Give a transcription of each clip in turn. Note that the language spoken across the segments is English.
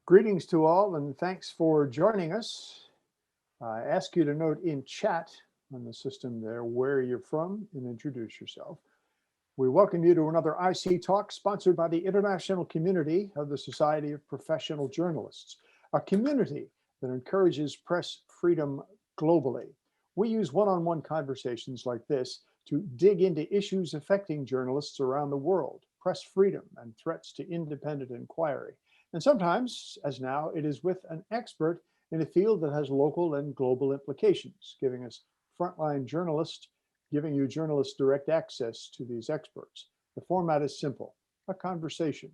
Greetings to all, and thanks for joining us. I ask you to note in chat on the system there where you're from and introduce yourself. We welcome you to another IC Talk sponsored by the international community of the Society of Professional Journalists, a community that encourages press freedom globally. We use one-on-one conversations like this to dig into issues affecting journalists around the world, press freedom and threats to independent inquiry. And sometimes, as now, it is with an expert in a field that has local and global implications, giving us frontline journalists, giving you journalists direct access to these experts. The format is simple, a conversation.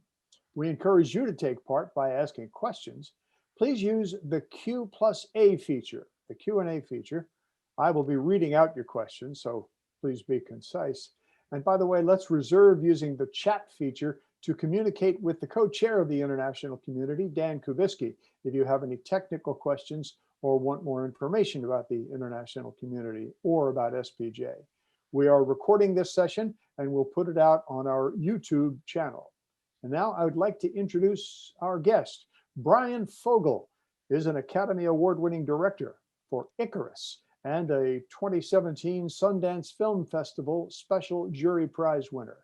We encourage you to take part by asking questions. Please use the Q+A feature, the Q&A feature. I will be reading out your questions, so please be concise. And by the way, let's reserve using the chat feature to communicate with the co-chair of the international community, Dan Kubisky, if you have any technical questions or want more information about the international community or about SPJ. We are recording this session and we'll put it out on our YouTube channel. And now I would like to introduce our guest. Bryan Fogel is an Academy Award-winning director for Icarus and a 2017 Sundance Film Festival Special Jury Prize winner.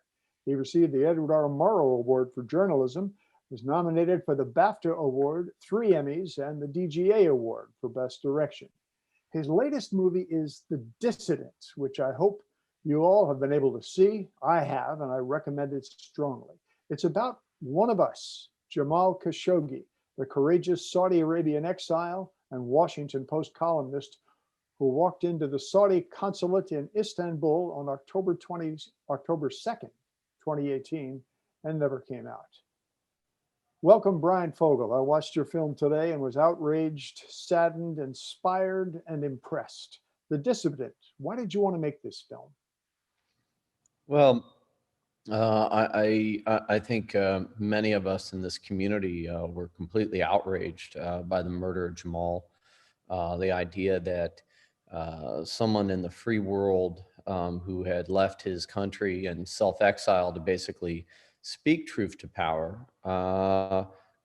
He received the Edward R. Murrow Award for Journalism, was nominated for the BAFTA Award, 3 Emmys, and the DGA Award for Best Direction. His latest movie is The Dissident, which I hope you all have been able to see. I have, and I recommend it strongly. It's about one of us, Jamal Khashoggi, the courageous Saudi Arabian exile and Washington Post columnist who walked into the Saudi consulate in Istanbul on October 2nd, 2018, and never came out. Welcome, Bryan Fogel. I watched your film today and was outraged, saddened, inspired, and impressed. The Dissident, why did you want to make this film? Well, I think many of us in this community were completely outraged by the murder of Jamal. The idea that someone in the free world who had left his country and self-exiled to basically speak truth to power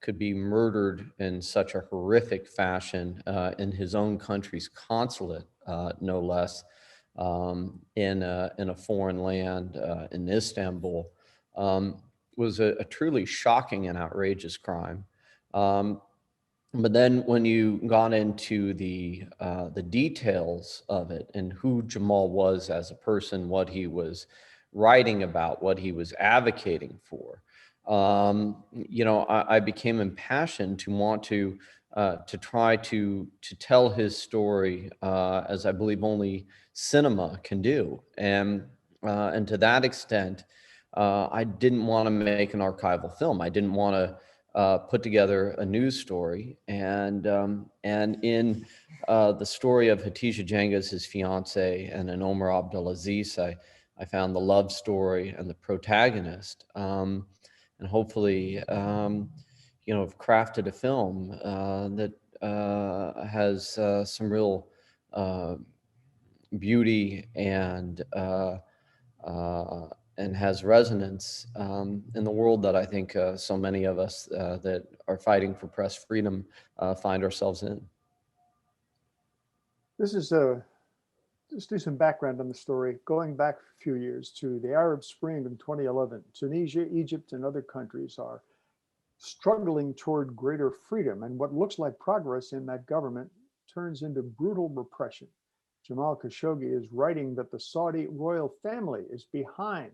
could be murdered in such a horrific fashion in his own country's consulate, no less, in a foreign land in Istanbul, was a truly shocking and outrageous crime. But then when you got into the details of it and who Jamal was as a person, what he was writing about, what he was advocating for, I became impassioned to want to try to tell his story as I believe only cinema can do. And to that extent, I didn't want to make an archival film. I didn't want to put together a news story, and in the story of Hatice Cengiz, his fiance, and in Omar Abdulaziz, I found the love story and the protagonist, and hopefully, have crafted a film that has some real beauty and has resonance in the world that I think so many of us that are fighting for press freedom find ourselves in. This is just do some background on the story. Going back a few years to the Arab Spring in 2011, Tunisia, Egypt, and other countries are struggling toward greater freedom, and what looks like progress in that government turns into brutal repression. Jamal Khashoggi is writing that the Saudi royal family is behind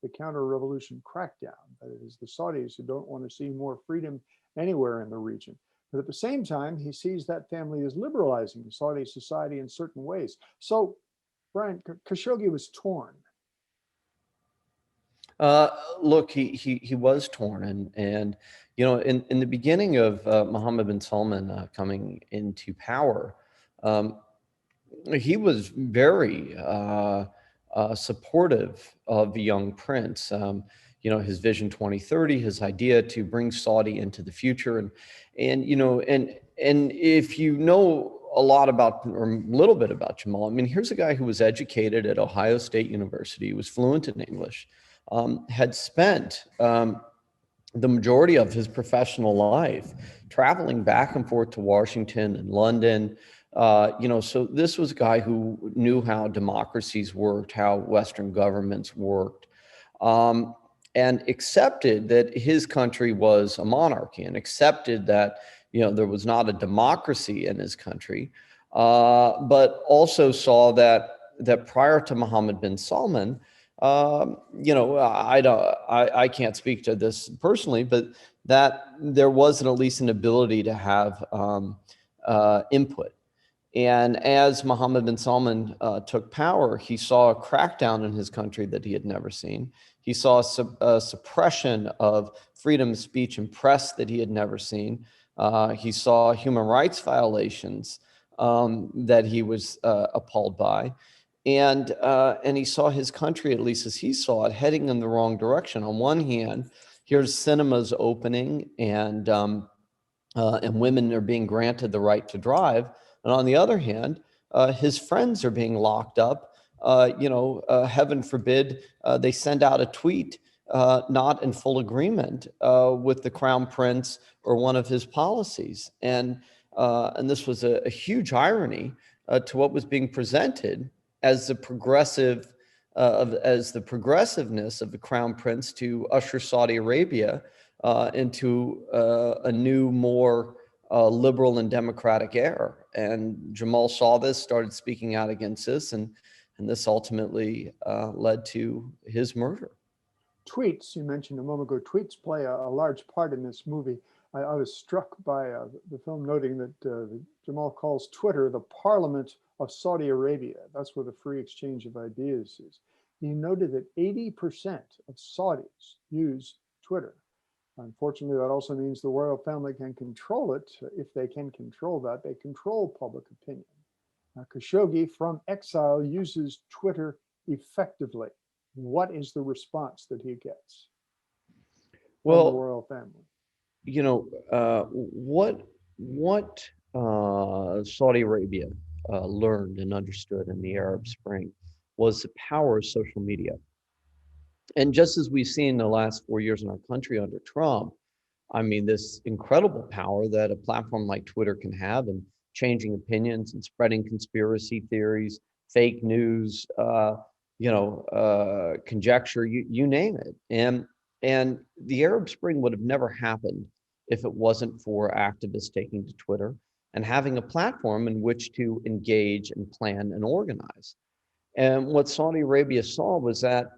the counter-revolution crackdown. That it is the Saudis who don't want to see more freedom anywhere in the region. But at the same time, he sees that family is liberalizing Saudi society in certain ways. So, Bryan, Khashoggi was torn. Look, he was torn, and in the beginning of Mohammed bin Salman coming into power, he was very supportive of the young prince. His Vision 2030, his idea to bring Saudi into the future, and if you know a lot about, or a little bit about Jamal, I mean, here's a guy who was educated at Ohio State University, was fluent in English, had spent the majority of his professional life, traveling back and forth to Washington and London. So this was a guy who knew how democracies worked, how Western governments worked, and accepted that his country was a monarchy, and accepted that there was not a democracy in his country, but also saw that prior to Mohammed bin Salman, I can't speak to this personally, but that there wasn't at least an ability to have input. And as Mohammed bin Salman took power, he saw a crackdown in his country that he had never seen. He saw a suppression of freedom of speech and press that he had never seen. He saw human rights violations that he was appalled by. And he saw his country, at least as he saw it, heading in the wrong direction. On one hand, here's cinemas opening, and women are being granted the right to drive. And on the other hand, his friends are being locked up. Heaven forbid they send out a tweet not in full agreement with the Crown Prince or one of his policies. And this was a huge irony to what was being presented as the progressiveness of the Crown Prince to usher Saudi Arabia into a new, more liberal and democratic era. And Jamal saw this, started speaking out against this, and this ultimately led to his murder. Tweets, you mentioned a moment ago, tweets play a large part in this movie. I was struck by the film noting that Jamal calls Twitter the parliament of Saudi Arabia. That's where the free exchange of ideas is. He noted that 80% of Saudis use Twitter. Unfortunately, that also means the royal family can control it. If they can control that, they control public opinion. Khashoggi from exile uses Twitter effectively. What is the response that he gets from the royal family? What Saudi Arabia learned and understood in the Arab Spring was the power of social media. And just as we've seen in the last 4 years in our country under Trump, I mean, this incredible power that a platform like Twitter can have in changing opinions and spreading conspiracy theories, fake news, conjecture, you name it. And the Arab Spring would have never happened if it wasn't for activists taking to Twitter and having a platform in which to engage and plan and organize. And what Saudi Arabia saw was that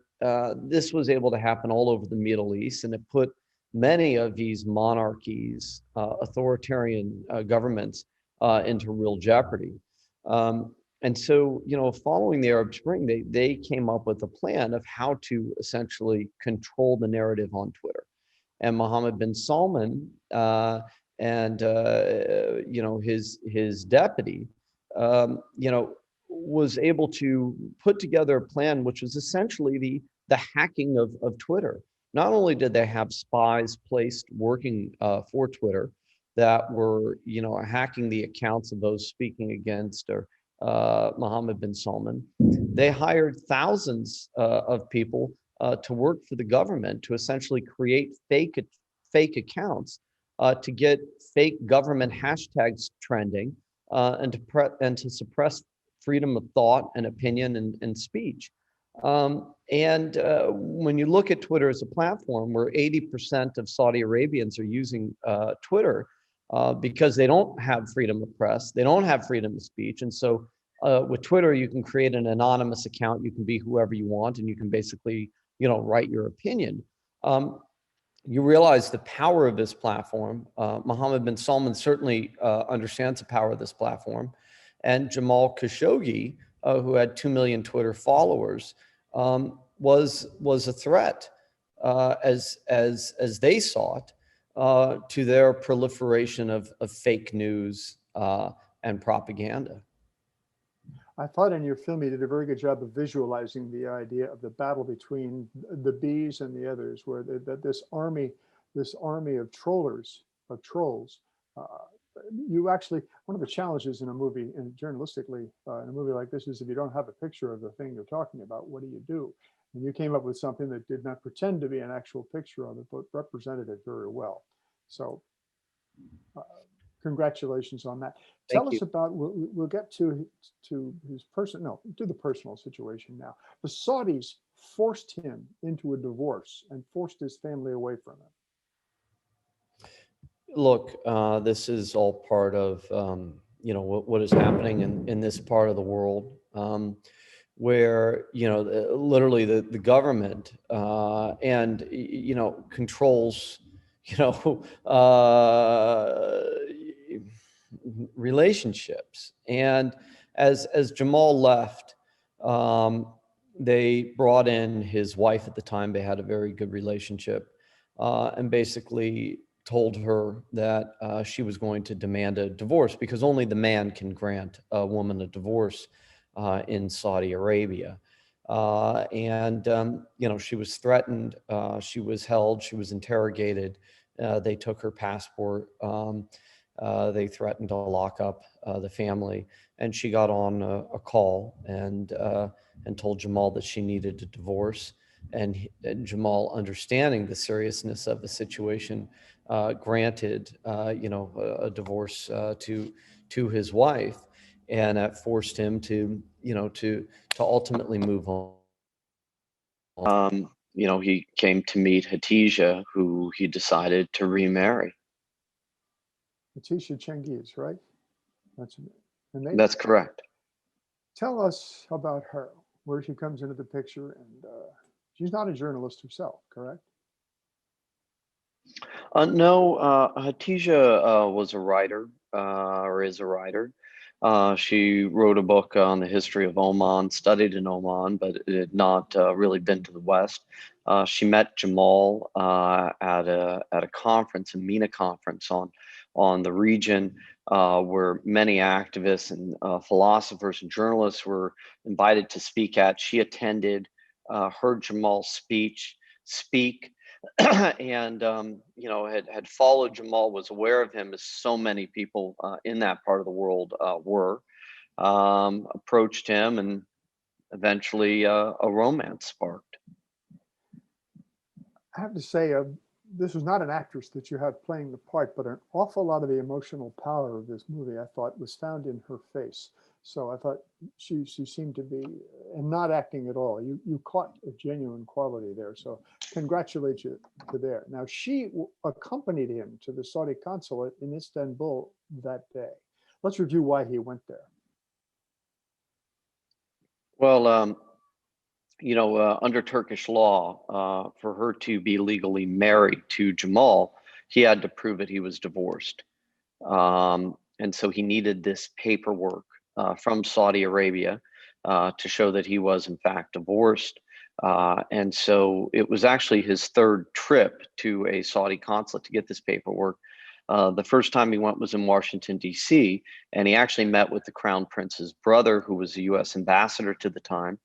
this was able to happen all over the Middle East, and it put many of these monarchies, authoritarian governments into real jeopardy. And so, following the Arab Spring, they came up with a plan of how to essentially control the narrative on Twitter. And Mohammed bin Salman and his deputy, was able to put together a plan which was essentially the hacking of Twitter. Not only did they have spies placed working for Twitter that were, hacking the accounts of those speaking against or Mohammed bin Salman, they hired thousands of people to work for the government to essentially create fake accounts to get fake government hashtags trending and to suppress freedom of thought and opinion and speech. When you look at Twitter as a platform where 80% of Saudi Arabians are using Twitter because they don't have freedom of press, they don't have freedom of speech. And so with Twitter, you can create an anonymous account, you can be whoever you want, and you can basically, write your opinion. You realize the power of this platform. Mohammed bin Salman certainly understands the power of this platform. And Jamal Khashoggi, who had 2 million Twitter followers, was a threat, as they saw it, to their proliferation of fake news and propaganda. I thought in your film you did a very good job of visualizing the idea of the battle between the bees and the others, where this army of trolls. You actually, one of the challenges in a movie, and journalistically, in a movie like this, is if you don't have a picture of the thing you're talking about, what do? And you came up with something that did not pretend to be an actual picture of it, but represented it very well. So Uh, Congratulations on that. Thank Tell you. us about, we'll get to his person, no, to the personal situation now. The Saudis forced him into a divorce and forced his family away from him. Look, this is all part of what is happening in this part of the world, where literally the government and controls relationships. And as Jamal left, um, they brought in his wife at the time. They had a very good relationship, and basically told her that she was going to demand a divorce, because only the man can grant a woman a divorce in Saudi Arabia. She was threatened. She was held. She was interrogated. They took her passport. They threatened to lock up the family, and she got on a call and told Jamal that she needed a divorce. And Jamal, understanding the seriousness of the situation, granted a divorce to his wife, and that forced him to ultimately move on. He came to meet Hatija, who he decided to remarry. Letitia Cengiz, right? That's, and That's correct. tell us about her, where she comes into the picture. And she's not a journalist herself, correct? No, Hatija was a writer, or is a writer. She wrote a book on the history of Oman, studied in Oman, but had not really been to the West. She met Jamal at a conference, a MENA conference on the region, where many activists and philosophers and journalists were invited to speak at. She attended, heard Jamal speak, and had followed Jamal, was aware of him, as so many people in that part of the world were. Approached him, and eventually a romance sparked. I have to say, this was not an actress that you had playing the part, but an awful lot of the emotional power of this movie, I thought, was found in her face. So I thought she seemed to be, and not acting at all. You caught a genuine quality there. So congratulate you to there. Now, she accompanied him to the Saudi consulate in Istanbul that day. Let's review why he went there. Well, under Turkish law, for her to be legally married to Jamal, he had to prove that he was divorced. And so he needed this paperwork from Saudi Arabia to show that he was in fact divorced. And so it was actually his third trip to a Saudi consulate to get this paperwork. The first time he went was in Washington, D.C., and he actually met with the Crown Prince's brother, who was the U.S. ambassador to the time.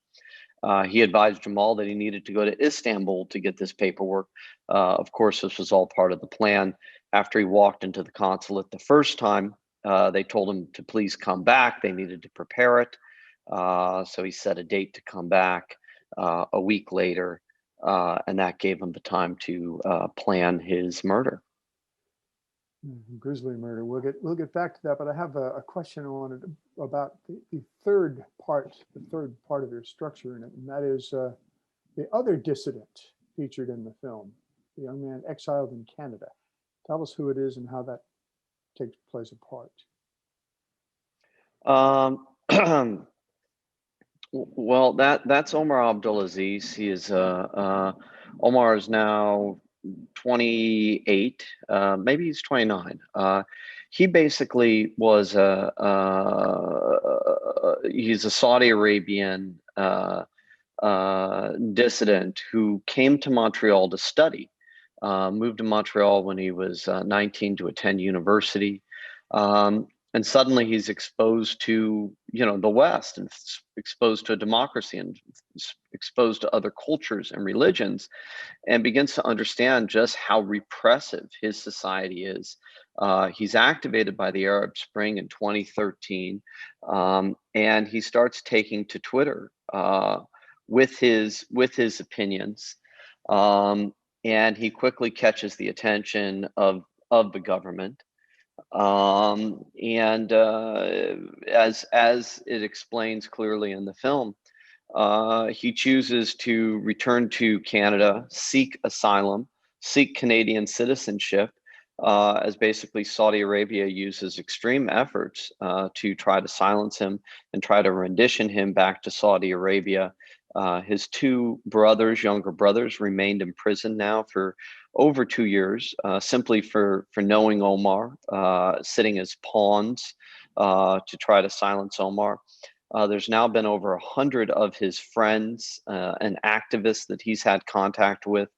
He advised Jamal that he needed to go to Istanbul to get this paperwork. Of course, this was all part of the plan. After he walked into the consulate the first time, they told him to please come back. They needed to prepare it. So he set a date to come back a week later, and that gave him the time to plan his murder. Grisly murder. We'll get back to that, but I have a question I wanted about the third part of your structure in it, and that is the other dissident featured in the film, the young man exiled in Canada. Tell us who it is and how that takes place apart. Well, that's Omar Abdulaziz. He is Omar is now 28, maybe he's 29. He basically was he's a Saudi Arabian dissident who came to Montreal to study. Moved to Montreal when he was 19 to attend university. And suddenly he's exposed to, the West, and exposed to a democracy, and exposed to other cultures and religions, and begins to understand just how repressive his society is. He's activated by the Arab Spring in 2013, and he starts taking to Twitter with his opinions, and he quickly catches the attention of the government. And as it explains clearly in the film, he chooses to return to Canada, seek asylum, seek Canadian citizenship, as basically Saudi Arabia uses extreme efforts to try to silence him and try to rendition him back to Saudi Arabia. His two brothers, younger brothers, remained in prison now for over 2 years, simply for knowing Omar, sitting as pawns to try to silence Omar. There's now been over 100 of his friends and activists that he's had contact with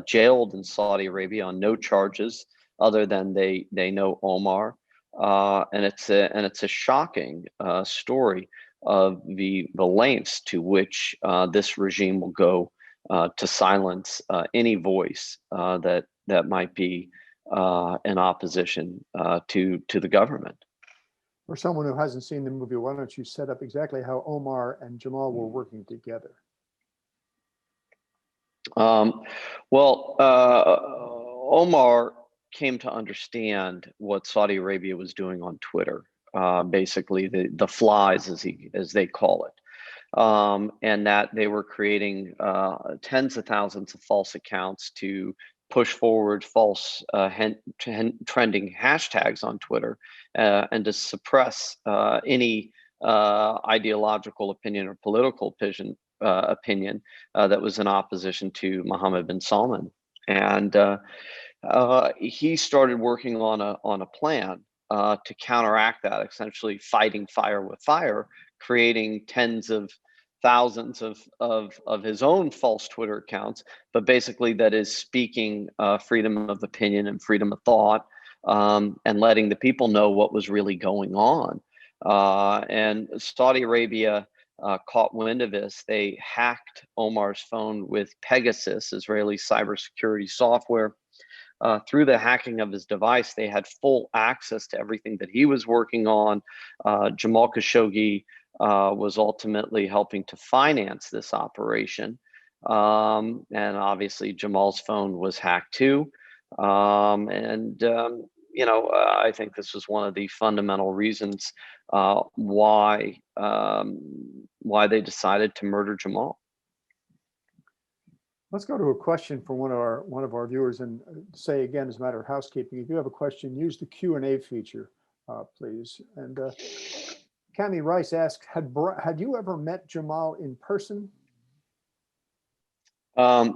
jailed in Saudi Arabia on no charges other than they know Omar, and it's a shocking story of the lengths to which this regime will go to silence any voice that might be in opposition to the government. For someone who hasn't seen the movie, why don't you set up exactly how Omar and Jamal were working together? Well, Omar came to understand what Saudi Arabia was doing on Twitter, basically the flies, as they call it, and that they were creating tens of thousands of false accounts to push forward false trending hashtags on Twitter and to suppress any ideological opinion or political opinion that was in opposition to Mohammed bin Salman. And he started working on a plan to counteract that, essentially fighting fire with fire, creating tens of thousands of his own false Twitter accounts, but basically that is speaking freedom of opinion and freedom of thought, and letting the people know what was really going on. And Saudi Arabia caught wind of this. They hacked Omar's phone with Pegasus, Israeli cybersecurity software. Through the hacking of his device, they had full access to everything that he was working on. Jamal Khashoggi was ultimately helping to finance this operation. And obviously, Jamal's phone was hacked too. I think this was one of the fundamental reasons why they decided to murder Jamal. Let's go to a question from one of our viewers, and say again, as a matter of housekeeping, if you have a question, use the Q&A feature, please. And Cami Rice asks, had you ever met Jamal in person? I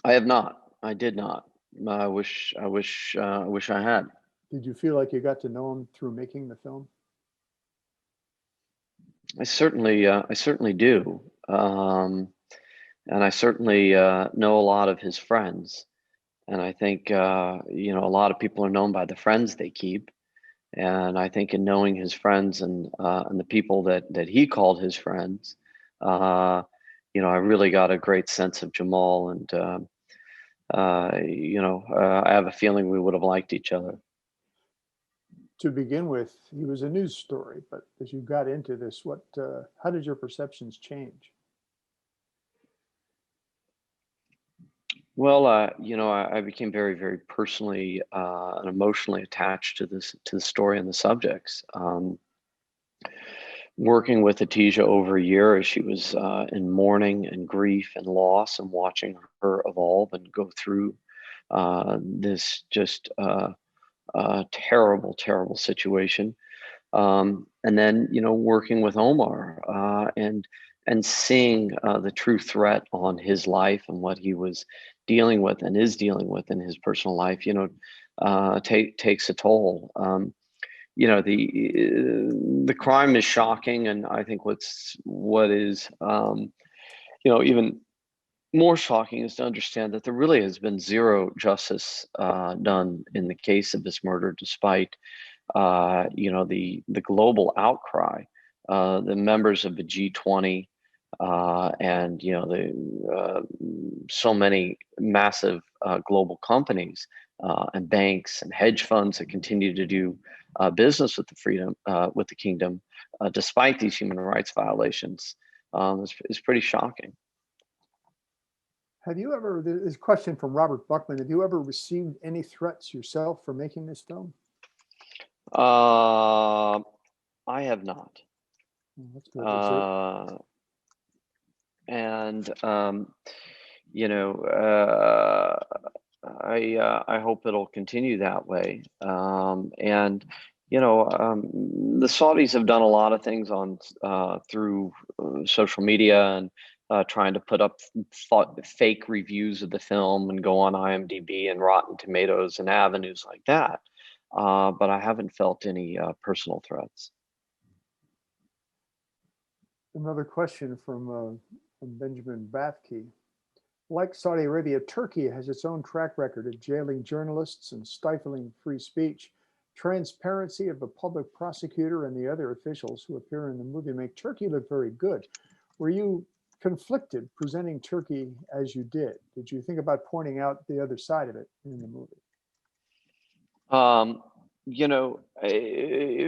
have not. I did not. I wish I had. Did you feel like you got to know him through making the film? I certainly do. And I certainly know a lot of his friends. And I think, a lot of people are known by the friends they keep. And I think in knowing his friends and the people that he called his friends, I really got a great sense of Jamal. And, I have a feeling we would have liked each other. To begin with, he was a news story, but as you got into this, how did your perceptions change? Well, I became very, very personally and emotionally attached to the story and the subjects. Working with Atija over a year as she was in mourning and grief and loss, and watching her evolve and go through this just terrible, terrible situation. And then, working with Omar and seeing the true threat on his life and what he was dealing with and is dealing with in his personal life, takes a toll. The crime is shocking, and I think what is even more shocking is to understand that there really has been zero justice done in the case of this murder, despite the global outcry. The members of the G20 and so many massive global companies and banks and hedge funds that continue to do business with the kingdom, despite these human rights violations, is pretty shocking. Have you ever, this question from Robert Buckman, have you ever received any threats yourself for making this film? I have not. That's good. Is there, And you know, I hope it'll continue that way. And the Saudis have done a lot of things on through social media and trying to put up fake reviews of the film and go on IMDb and Rotten Tomatoes and avenues like that. But I haven't felt any personal threats. another question from Benjamin Bathke. Like Saudi Arabia, Turkey has its own track record of jailing journalists and stifling free speech. Transparency of the public prosecutor and the other officials who appear in the movie make Turkey look very good. Were you conflicted presenting Turkey as you did? Did you think about pointing out the other side of it in the movie?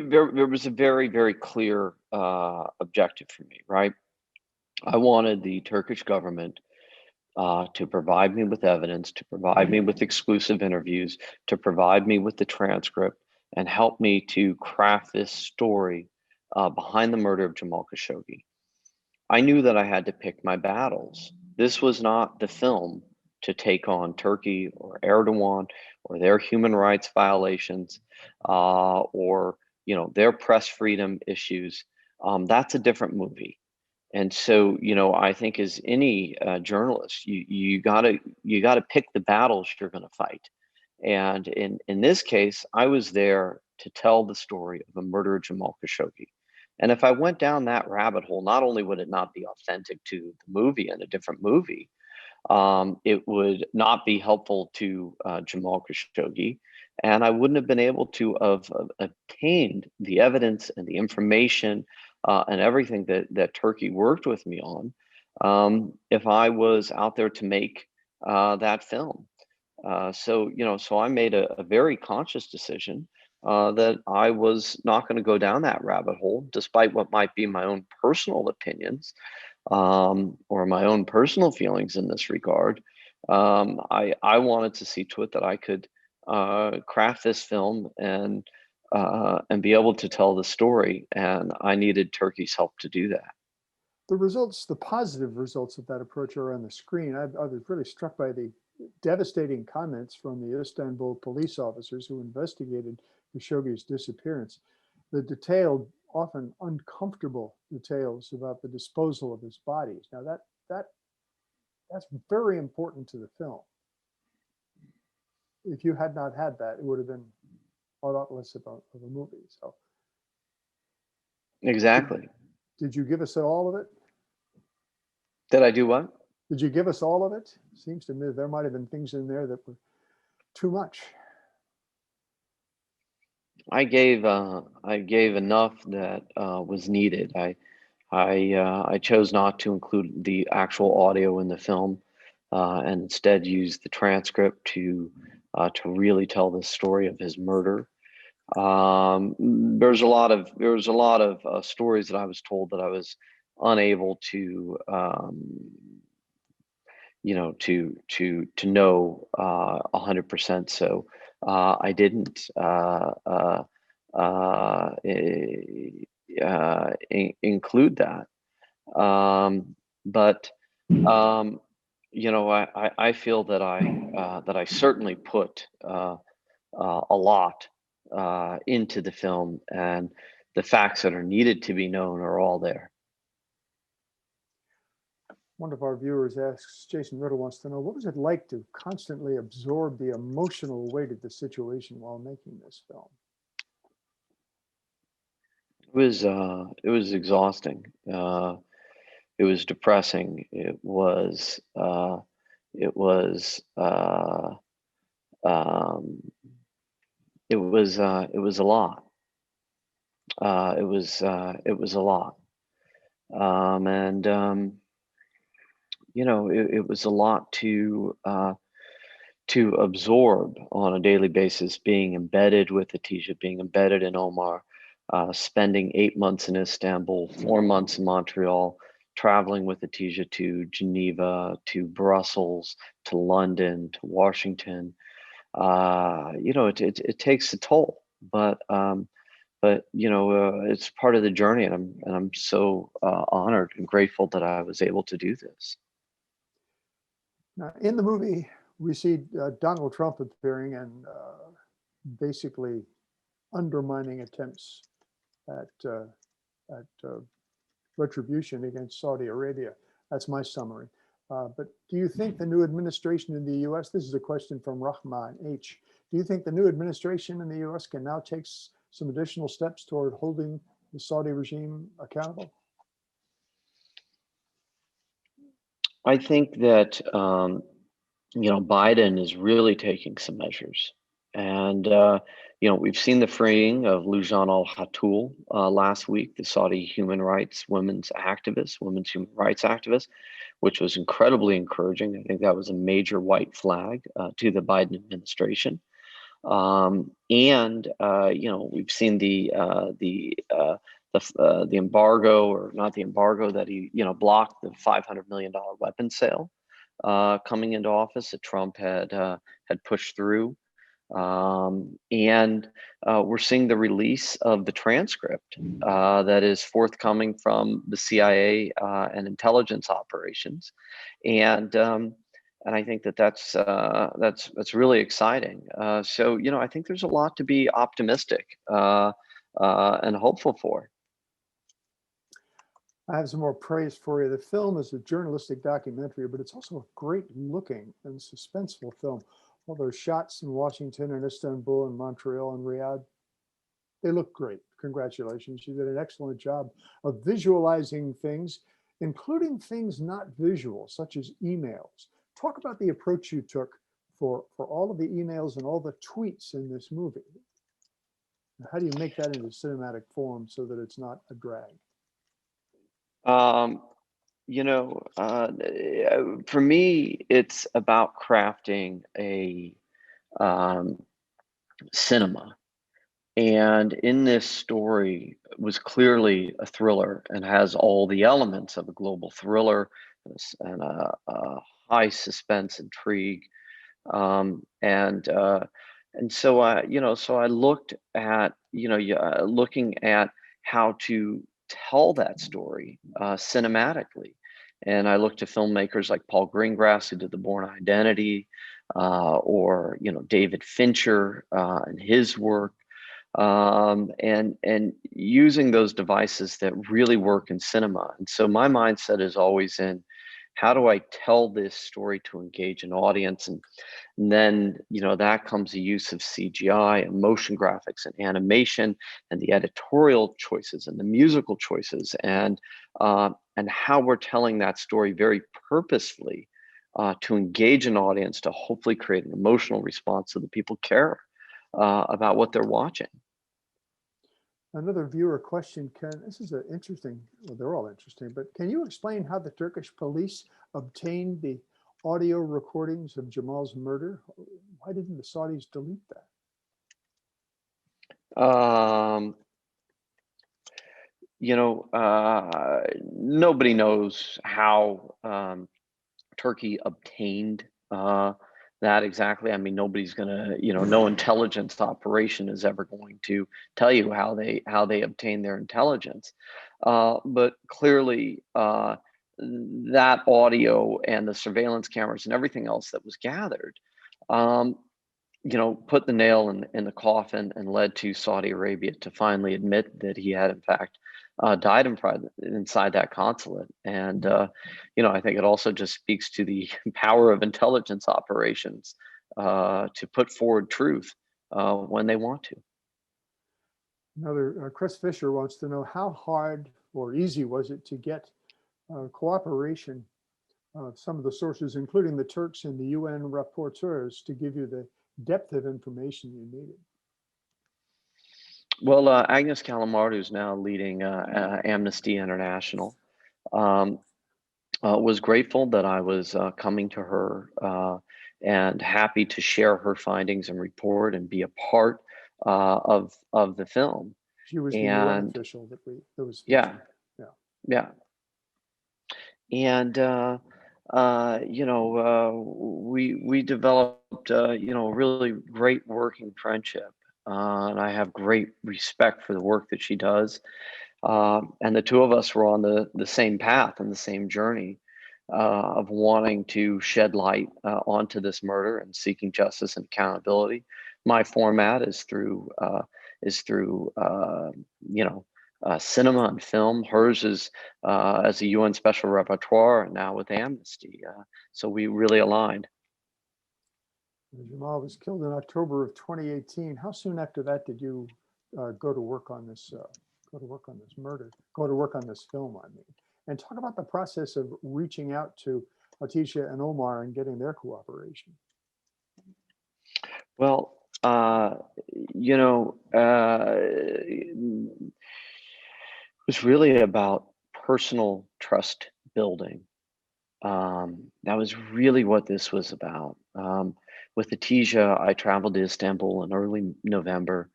There was a very, very clear objective for me, right? I wanted the Turkish government to provide me with evidence, to provide me with exclusive interviews, to provide me with the transcript, and help me to craft this story behind the murder of Jamal Khashoggi. I knew that I had to pick my battles. This was not the film to take on Turkey or Erdogan or their human rights violations or their press freedom issues. That's a different movie. And so, I think as any journalist, you gotta pick the battles you're going to fight. And in this case, I was there to tell the story of the murder of Jamal Khashoggi. And if I went down that rabbit hole, not only would it not be authentic to the movie and a different movie, it would not be helpful to Jamal Khashoggi, and I wouldn't have been able to have obtained the evidence and the information and everything that Turkey worked with me on if I was out there to make that film. So I made a very conscious decision that I was not going to go down that rabbit hole, despite what might be my own personal opinions or my own personal feelings in this regard. I wanted to see to it that I could craft this film and be able to tell the story, and I needed Turkey's help to do that. The results, the positive results of that approach are on the screen. I was really struck by the devastating comments from the Istanbul police officers who investigated Khashoggi's disappearance. The detailed, often uncomfortable details about the disposal of his bodies. Now that's very important to the film. If you had not had that, it would have been a lot less of a movie. So Exactly. did you give us all of it? Did I do what? Did you give us all of it? Seems to me there might have been things in there that were too much. I gave enough that was needed. I chose not to include the actual audio in the film, and instead used the transcript to really tell the story of his murder. There's a lot of stories that I was told that I was unable to to know 100%. So I didn't include that. But I feel that I certainly put a lot into the film, and the facts that are needed to be known are all there. One of our viewers asks, Jason Riddle wants to know, what was it like to constantly absorb the emotional weight of the situation while making this film? It was exhausting. It was depressing. Um, it was a lot. It was a lot. And it was a lot to absorb on a daily basis, being embedded with Atija, being embedded in Omar, spending 8 months in Istanbul, 4 months in Montreal, traveling with Atija to Geneva, to Brussels, to London, to Washington. It takes a toll, but but it's part of the journey, and I'm so honored and grateful that I was able to do this. Now, in the movie, we see Donald Trump appearing and basically undermining attempts at retribution against Saudi Arabia. That's my summary. But do you think the new administration in the U.S., this is a question from Rahman H., do you think the new administration in the U.S. can now take some additional steps toward holding the Saudi regime accountable? I think that Biden is really taking some measures, and we've seen the freeing of Loujain al-Hatul last week, the Saudi women's human rights activist, which was incredibly encouraging. I think that was a major white flag to the Biden administration. And we've seen the embargo, or not the embargo, that he blocked the $500 million weapon sale coming into office that Trump had pushed through. And we're seeing the release of the transcript that is forthcoming from the CIA and intelligence operations, and I think that's really exciting. So I think there's a lot to be optimistic and hopeful for. I have some more praise for you. The film is a journalistic documentary, but it's also a great looking and suspenseful film. All those shots in Washington and Istanbul and Montreal and Riyadh, they look great. Congratulations. You did an excellent job of visualizing things, including things not visual, such as emails. Talk about the approach you took for all of the emails and all the tweets in this movie. How do you make that into cinematic form so that it's not a drag? For me, it's about crafting a cinema. And in this story was clearly a thriller and has all the elements of a global thriller and a high suspense intrigue. And so I looked at, looking at how to tell that story cinematically. And I looked to filmmakers like Paul Greengrass, who did The Bourne Identity, or David Fincher and his work, and using those devices that really work in cinema. And so my mindset is always in, how do I tell this story to engage an audience? And then, that comes the use of CGI and motion graphics and animation and the editorial choices and the musical choices, and how we're telling that story very purposefully to engage an audience, to hopefully create an emotional response so that people care about what they're watching. Another viewer question, Ken, this is an interesting, well, they're all interesting, but can you explain how the Turkish police obtained the audio recordings of Jamal's murder? Why didn't the Saudis delete that? Nobody knows how Turkey obtained that exactly. I mean, nobody's gonna, no intelligence operation is ever going to tell you how they obtain their intelligence. But clearly, that audio and the surveillance cameras and everything else that was gathered, put the nail in the coffin and led to Saudi Arabia to finally admit that he had, in fact, died inside that consulate. And, I think it also just speaks to the power of intelligence operations to put forward truth when they want to. Another, Chris Fisher wants to know, how hard or easy was it to get cooperation of some of the sources, including the Turks and the UN rapporteurs, to give you the depth of information you needed? Well, Agnes Callamard, who's now leading Amnesty International, was grateful that I was coming to her and happy to share her findings and report and be a part of the film. She was the UN official that was yeah. And we developed a really great working friendship. and I have great respect for the work that she does. And the two of us were on the same path and the same journey of wanting to shed light onto this murder and seeking justice and accountability. My format is through cinema and film. Hers is as a UN Special Rapporteur, and now with Amnesty. So we really aligned. Jamal was killed in October of 2018. How soon after that did you go to work on this murder, go to work on this film, I mean? And talk about the process of reaching out to Letitia and Omar and getting their cooperation. Well, it was really about personal trust building. That was really what this was about. With Atija, I traveled to Istanbul in early November.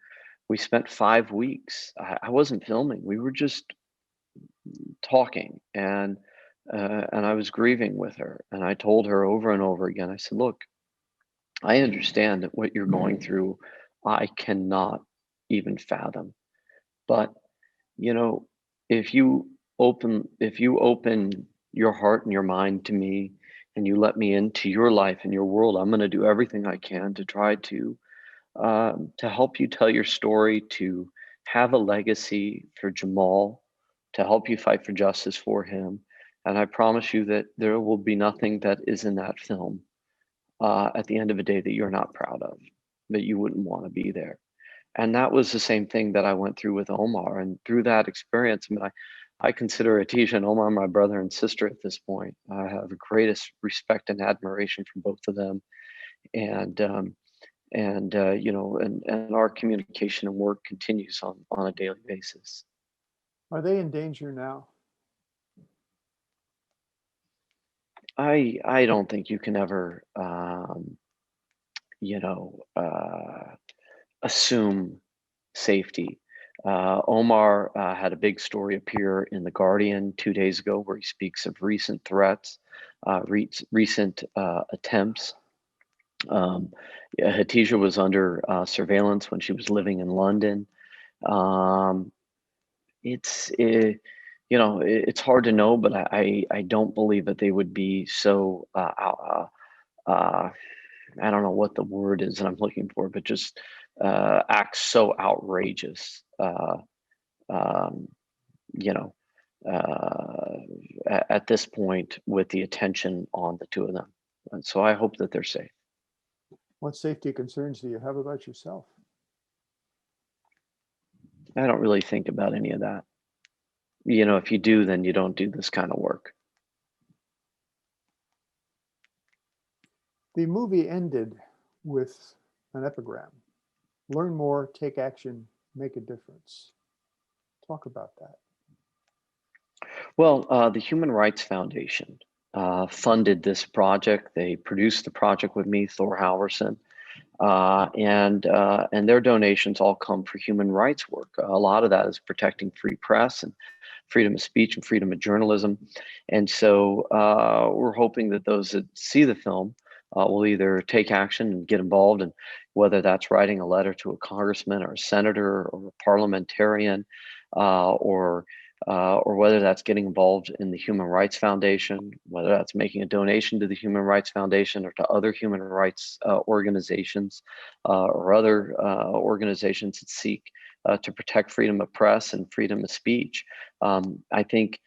We spent 5 weeks. I wasn't filming. We were just talking, and I was grieving with her. And I told her over and over again, I said, look, I understand that what you're going through, I cannot even fathom. But, you know, if you open your heart and your mind to me, and you let me into your life and your world, I'm going to do everything I can to try to help you tell your story, to have a legacy for Jamal, to help you fight for justice for him. And I promise you that there will be nothing that is in that film at the end of the day that you're not proud of, that you wouldn't want to be there. And that was the same thing that I went through with Omar. And through that experience, I mean, I consider Atija and Omar my brother and sister at this point. I have the greatest respect and admiration for both of them. And our communication and work continues on a daily basis. Are they in danger now? I don't think you can ever assume safety. Omar had a big story appear in The Guardian 2 days ago where he speaks of recent threats, recent attempts. Hatija was under surveillance when she was living in London. It's hard to know, but I don't believe that they would be so I don't know what the word is that I'm looking for, but just act so outrageous, you know, at this point with the attention on the two of them. And so I hope that they're safe. What safety concerns do you have about yourself? I don't really think about any of that. You know, if you do, then you don't do this kind of work. The movie ended with an epigram: learn more, take action, make a difference. Talk about that. Well, the Human Rights Foundation funded this project. They produced the project with me, Thor Halverson, and their donations all come for human rights work. A lot of that is protecting free press and freedom of speech and freedom of journalism. And so we're hoping that those that see the film will either take action and get involved, and whether that's writing a letter to a congressman or a senator or a parliamentarian, or whether that's getting involved in the Human Rights Foundation, whether that's making a donation to the Human Rights Foundation or to other human rights organizations or other organizations that seek to protect freedom of press and freedom of speech. I think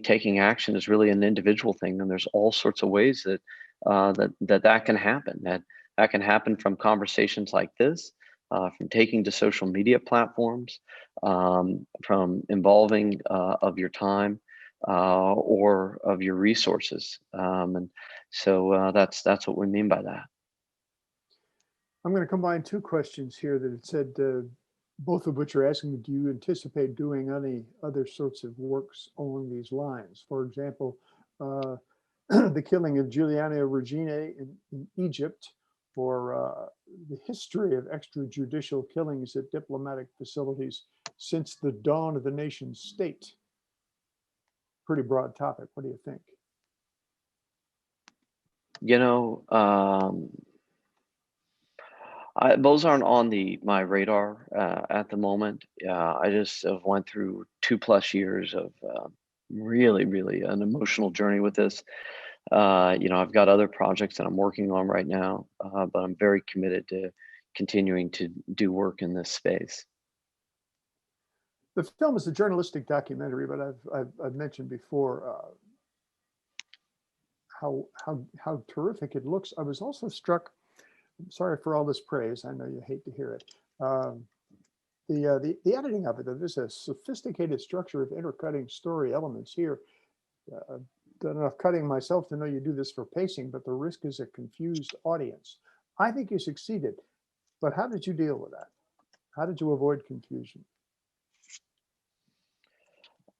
taking action is really an individual thing, and there's all sorts of ways that that can happen. That can happen from conversations like this, from taking to social media platforms, from involving of your time or of your resources. And so that's what we mean by that. I'm going to combine two questions here that it said, both of which are asking, do you anticipate doing any other sorts of works along these lines? For example, the killing of Giuliano Regeni in Egypt, or the history of extrajudicial killings at diplomatic facilities since the dawn of the nation state. Pretty broad topic. What do you think? You know, Those aren't on my radar at the moment. I just have went through 2+ years of really, really an emotional journey with this. I've got other projects that I'm working on right now, but I'm very committed to continuing to do work in this space. The film is a journalistic documentary, but I've mentioned before how terrific it looks. I was also struck. I'm sorry for all this praise. I know you hate to hear it. The editing of it. There's a sophisticated structure of intercutting story elements here. I've done enough cutting myself to know you do this for pacing, but the risk is a confused audience. I think you succeeded, but how did you deal with that? How did you avoid confusion?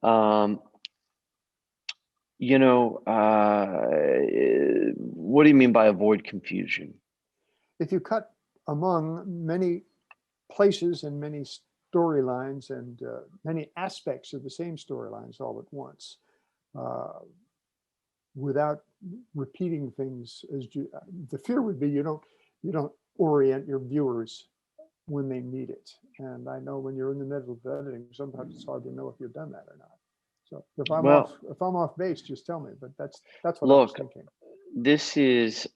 Um, what do you mean by avoid confusion? If you cut among many places and many storylines and many aspects of the same storylines all at once, without repeating things, the fear would be you don't orient your viewers when they need it. And I know when you're in the middle of editing, sometimes it's hard to know if you've done that or not. So if I'm off base, just tell me. But that's what I was thinking. This is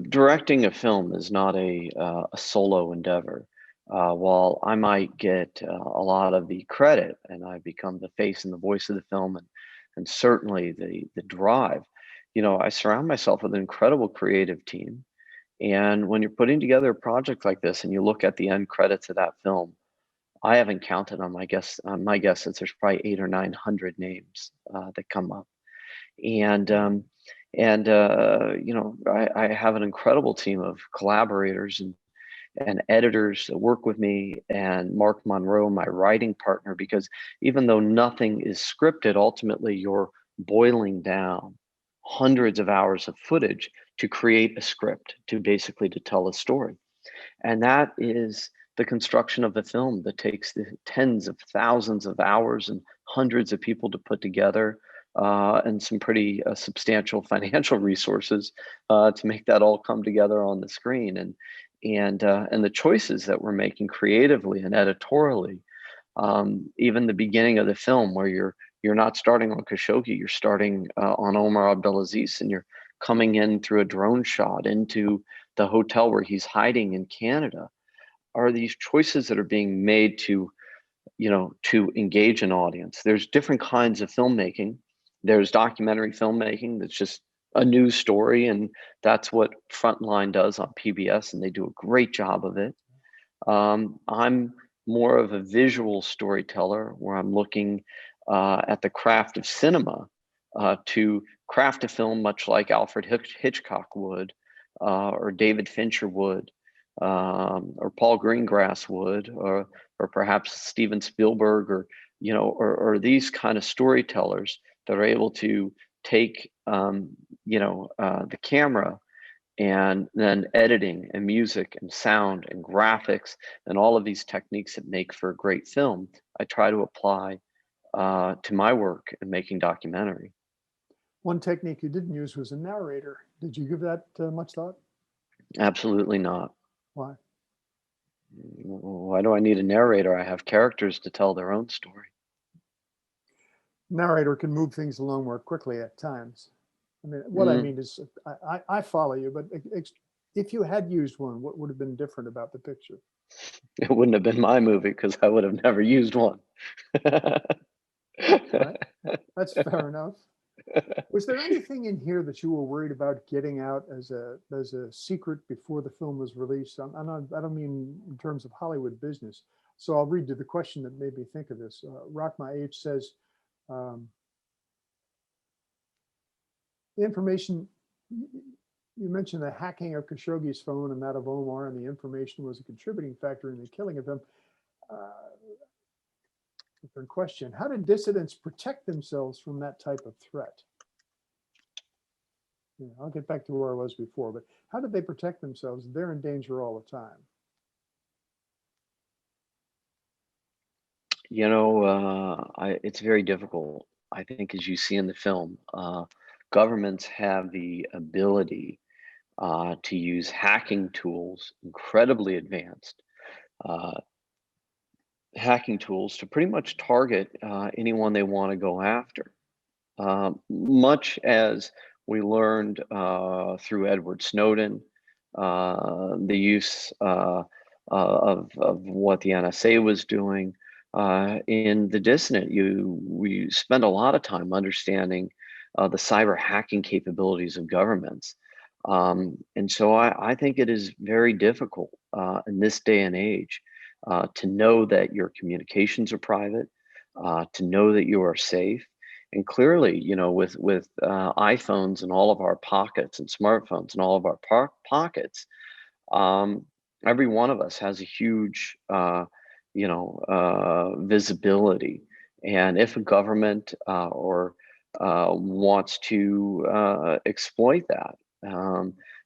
directing a film is not a solo endeavor. While I might get a lot of the credit and I become the face and the voice of the film, and certainly the drive, I surround myself with an incredible creative team. And when you're putting together a project like this and you look at the end credits of that film, I haven't counted on my guess that there's probably 800 or 900 names that come up. And I have an incredible team of collaborators and editors that work with me, and Mark Monroe, my writing partner, because even though nothing is scripted, ultimately you're boiling down hundreds of hours of footage to create a script, to basically to tell a story. And that is the construction of the film that takes the tens of thousands of hours and hundreds of people to put together, and some pretty substantial financial resources to make that all come together on the screen. And the choices that we're making creatively and editorially, even the beginning of the film where you're not starting on Khashoggi, you're starting on Omar Abdulaziz, and you're coming in through a drone shot into the hotel where he's hiding in Canada, are these choices that are being made to engage an audience. There's different kinds of filmmaking. There's documentary filmmaking that's just a news story, and that's what Frontline does on PBS, and they do a great job of it. I'm more of a visual storyteller, where I'm looking at the craft of cinema to craft a film much like Alfred Hitchcock would, or David Fincher would, or Paul Greengrass would, or perhaps Steven Spielberg, or these kind of storytellers that are able to take the camera and then editing and music and sound and graphics and all of these techniques that make for a great film. I try to apply to my work in making documentary. One technique you didn't use was a narrator. Did you give that much thought? Absolutely not. Why? Why do I need a narrator? I have characters to tell their own story. Narrator can move things along more quickly at times. I mean, what I mean is, I follow you, but if you had used one, what would have been different about the picture? It wouldn't have been my movie because I would have never used one. Right? That's fair enough. Was there anything in here that you were worried about getting out as a secret before the film was released? I don't mean in terms of Hollywood business. So I'll read you the question that made me think of this. Rock My Age says, the information, you mentioned the hacking of Khashoggi's phone and that of Omar, and the information was a contributing factor in the killing of him. Different question. How did dissidents protect themselves from that type of threat? Yeah, I'll get back to where I was before, but how did they protect themselves? They're in danger all the time. It's very difficult. I think, as you see in the film, governments have the ability to use hacking tools, incredibly advanced uh, hacking tools, to pretty much target anyone they want to go after. Much as we learned through Edward Snowden, the use of what the NSA was doing. In the Dissident, we spend a lot of time understanding the cyber hacking capabilities of governments. And so I think it is very difficult in this day and age to know that your communications are private, to know that you are safe. And clearly, with iPhones in all of our pockets and smartphones in all of our pockets, um, every one of us has a huge, visibility. And if a government or wants to exploit that,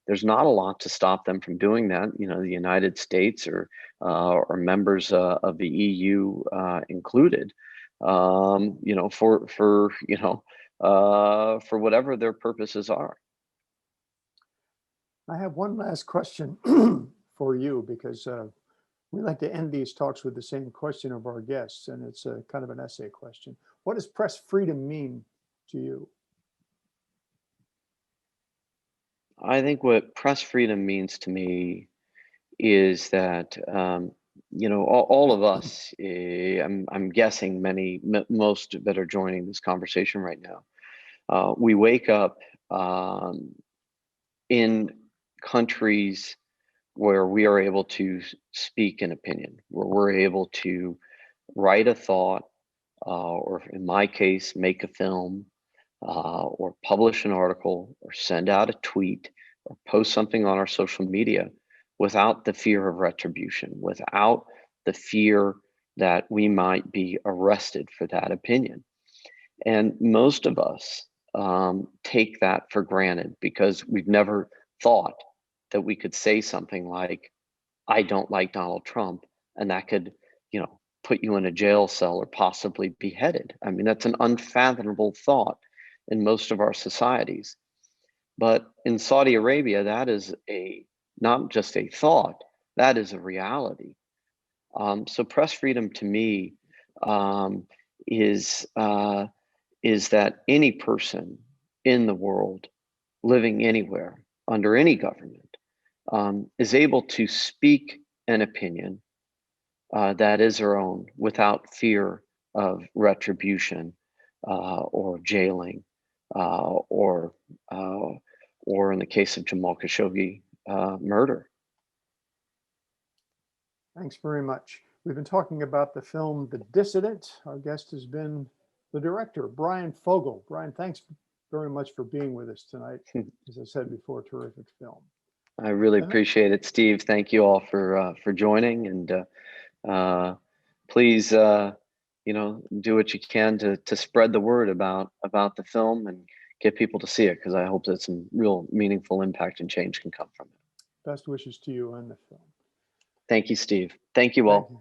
there's not a lot to stop them from doing that. The United States or members of the EU included, for whatever their purposes are. I have one last question for you, because we like to end these talks with the same question of our guests, and it's a kind of an essay question. What does press freedom mean to you? I think what press freedom means to me is that all of us, I'm guessing most that are joining this conversation right now, we wake up in countries where we are able to speak an opinion, where we're able to write a thought, or in my case, make a film, or publish an article, or send out a tweet, or post something on our social media without the fear of retribution, without the fear that we might be arrested for that opinion. And most of us take that for granted because we've never thought that we could say something like, I don't like Donald Trump, and that could, put you in a jail cell or possibly beheaded. I mean, that's an unfathomable thought in most of our societies. But in Saudi Arabia, that is not just a thought, that is a reality. So press freedom to me is that any person in the world, living anywhere, under any government, is able to speak an opinion that is their own without fear of retribution or jailing, or in the case of Jamal Khashoggi, murder. Thanks very much. We've been talking about the film The Dissident. Our guest has been the director, Bryan Fogel. Bryan, thanks very much for being with us tonight. As I said before, terrific film. I really appreciate it, Steve. Thank you all for joining, and please, do what you can to spread the word about the film and get people to see it, because I hope that some real meaningful impact and change can come from it. Best wishes to you and the film. Thank you, Steve. Thank you all. Thank you.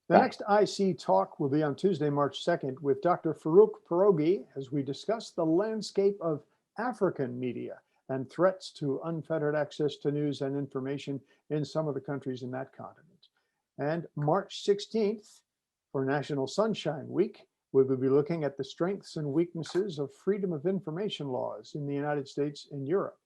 The next IC Talk will be on Tuesday, March 2nd with Dr. Farouk Pierogi as we discuss the landscape of African media and threats to unfettered access to news and information in some of the countries in that continent. And March 16th, for National Sunshine Week, we will be looking at the strengths and weaknesses of freedom of information laws in the United States and Europe.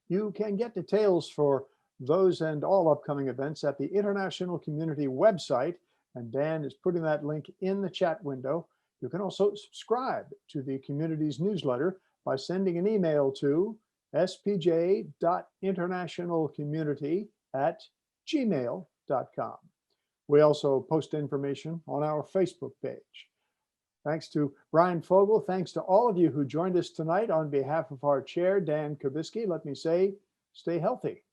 You can get details for those and all upcoming events at the International Community website, and Dan is putting that link in the chat window. You can also subscribe to the community's newsletter by sending an email to spj.internationalcommunity@gmail.com. We also post information on our Facebook page. Thanks to Bryan Fogel. Thanks to all of you who joined us tonight. On behalf of our chair, Dan Kubisky, let me say, stay healthy,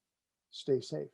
stay safe.